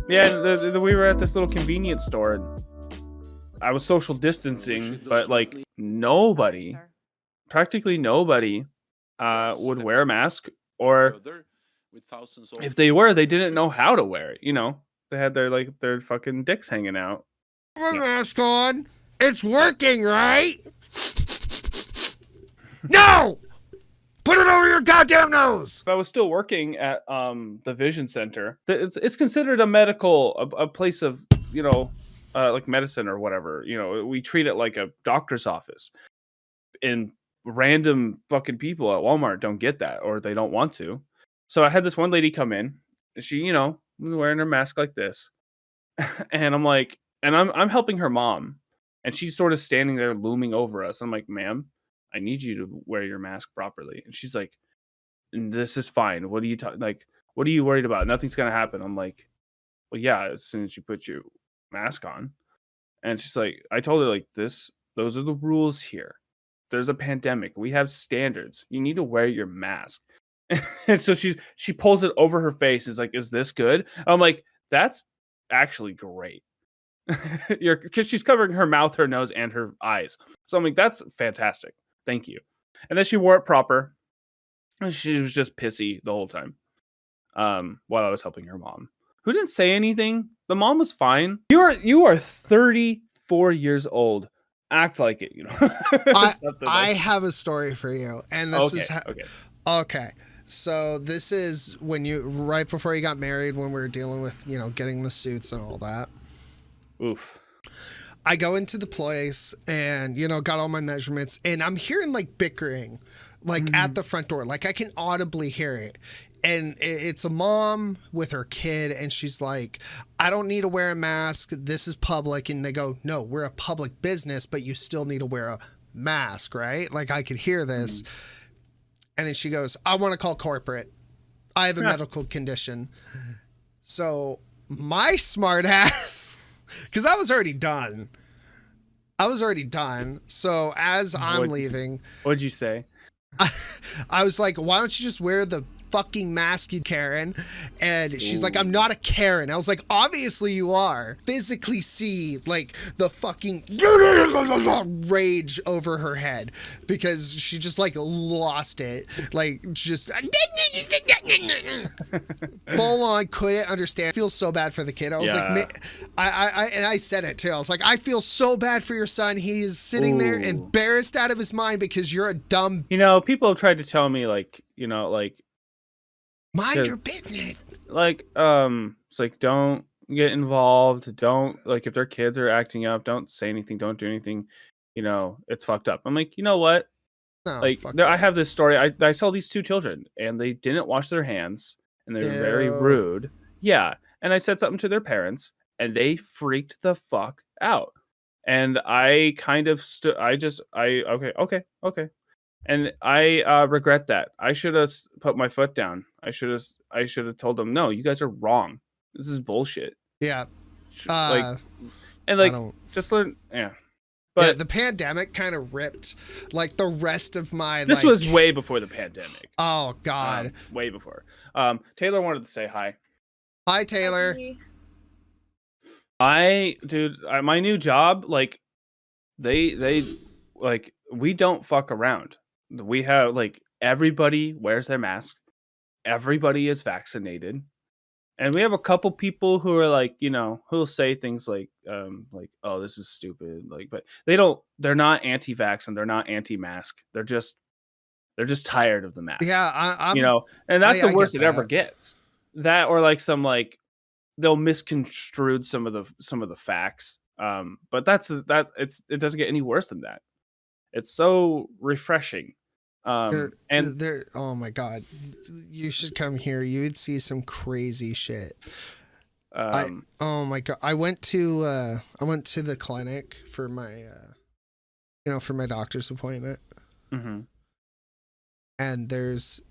Yeah, we were at this little convenience store, and I was social distancing, but like nobody, practically nobody, would wear a mask, or if they were, they didn't know how to wear it. You know, they had their fucking dicks hanging out. My Yeah. mask on. It's working, right? No! Put it over your goddamn nose! But I was still working at the Vision Center. It's considered a medical a place of, you know, like medicine or whatever. You know, we treat it like a doctor's office. And random fucking people at Walmart don't get that, or they don't want to. So I had this one lady come in. She, you know, wearing her mask like this, and I'm like, and I'm helping her mom, and she's sort of standing there looming over us. I'm like, ma'am, I need you to wear your mask properly. And she's like, this is fine. What are you like? What are you worried about? Nothing's gonna happen. I'm like, well, yeah, as soon as you put your mask on. And she's like, I told her like this. Those are the rules here. There's a pandemic. We have standards. You need to wear your mask. And so she pulls it over her face. Is like, is this good? I'm like, that's actually great. Because she's covering her mouth, her nose, and her eyes. So I'm like, that's fantastic. Thank you. And then she wore it proper. And she was just pissy the whole time. While I was helping her mom, who didn't say anything. The mom was fine. You are 34 years old. Act like it, you know. I have a story for you, and this Okay, is okay. okay. So this is when you right before you got married, when we were dealing with getting the suits and all that. Oof. I go into the place and got all my measurements, and I'm hearing like bickering, like at the front door, like I can audibly hear it. And it's a mom with her kid, and she's like, I don't need to wear a mask. This is public. And they go, no, we're a public business, but you still need to wear a mask, right? Like I could hear this. And then she goes, I want to call corporate. I have a medical condition. So my smart ass, because I was already done. So as I'm leaving. What'd you say? I was like, why don't you just wear the fucking mask, you Karen? And she's like, I'm not a Karen. I was like, obviously you are. Physically see like the fucking rage over her head because she just like lost it. Like just full on couldn't understand. I feel so bad for the kid. I was like, I said it too. I was like, I feel so bad for your son. He is sitting there embarrassed out of his mind because you're a dumb. People have tried to tell me like, mind your business. Like, it's like, don't get involved. Don't, like, if their kids are acting up, don't say anything. Don't do anything. It's fucked up. I'm like, you know what? No, like, I have this story. I saw these two children, and they didn't wash their hands, and they were very rude. Yeah. And I said something to their parents, and they freaked the fuck out. And I kind of okay. And I regret that. I should have put my foot down. I should have told them, no, you guys are wrong. This is bullshit. Yeah. Just learn. Yeah. But yeah, the pandemic kind of ripped like the rest of my. This was way before the pandemic. Oh God. Way before. Taylor wanted to say hi. Hi, Taylor. My new job, like they like, we don't fuck around. We have like, everybody wears their mask. Everybody is vaccinated. And we have a couple people who are like, who'll say things like, oh, this is stupid. Like, but they're not anti-vax and they're not anti-mask. They're just tired of the mask. Yeah. And that's the worst it ever gets. That, or like they'll misconstrue some of the facts. But it doesn't get any worse than that. It's so refreshing. Oh my God, you should come here. You would see some crazy shit. Oh my God, I went to the clinic for my for my doctor's appointment. Mm-hmm. And this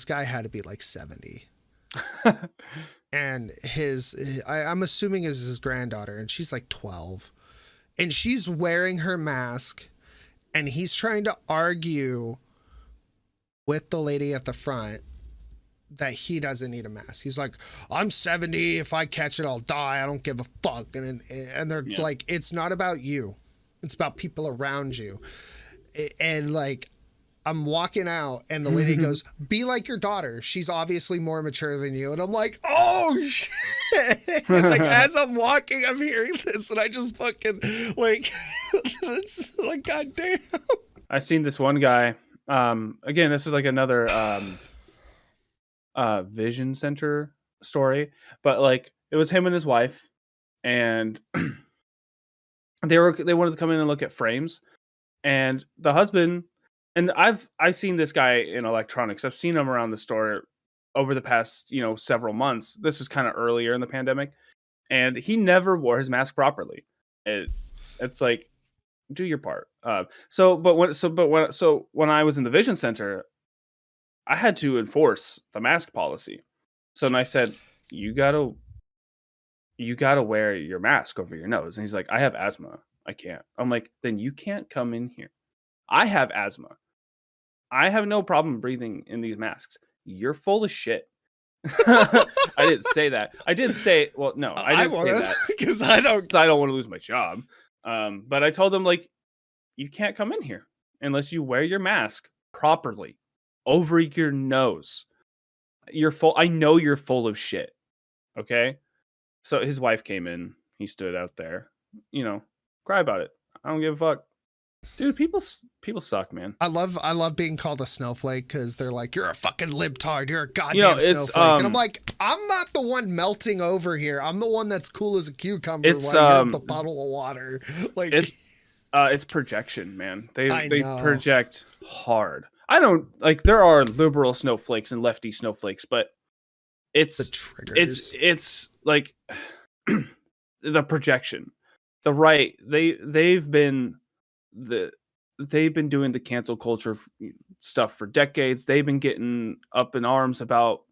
guy had to be like 70. And I'm assuming is his granddaughter, and she's like 12, and she's wearing her mask, and he's trying to argue with the lady at the front that he doesn't need a mask. He's like, I'm 70. If I catch it, I'll die. I don't give a fuck. And they're Yeah. like, it's not about you. It's about people around you. And like, I'm walking out and the lady goes, be like your daughter. She's obviously more mature than you. And I'm like, oh shit. Like as I'm walking, I'm hearing this and I just fucking like, it's like, God damn. I've seen this one guy. Again, this is like another vision center story, but like it was him and his wife, and they wanted to come in and look at frames, and the husband, and I've seen this guy in electronics. I've seen him around the store over the past several months. This was kind of earlier in the pandemic, and he never wore his mask properly. It's like, do your part. When I was in the vision center, I had to enforce the mask policy. So then I said, you gotta wear your mask over your nose. And he's like, I have asthma. I can't. I'm like, then you can't come in here. I have asthma. I have no problem breathing in these masks. You're full of shit. I didn't say that. I did say, well, no, I didn't say that because I don't want to lose my job. But I told him, like, you can't come in here unless you wear your mask properly over your nose. You're full. I know you're full of shit. Okay. So his wife came in. He stood out there, cry about it. I don't give a fuck. Dude, people suck, man. I love being called a snowflake because they're like, you're a fucking libtard. You're a goddamn snowflake. And I'm like, I'm not the one melting over here. I'm the one that's cool as a cucumber while you're in the puddle of water. Like it's projection, man. They know. project hard. I don't like. There are liberal snowflakes and lefty snowflakes, but it's the triggers. It's like the projection. The right. They've been doing the cancel culture stuff for decades. They've been getting up in arms about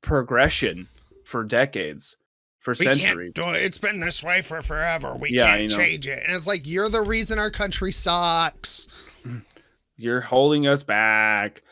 progression for decades. For centuries. It's been this way for forever. We can't change it. And it's like, you're the reason our country sucks. You're holding us back.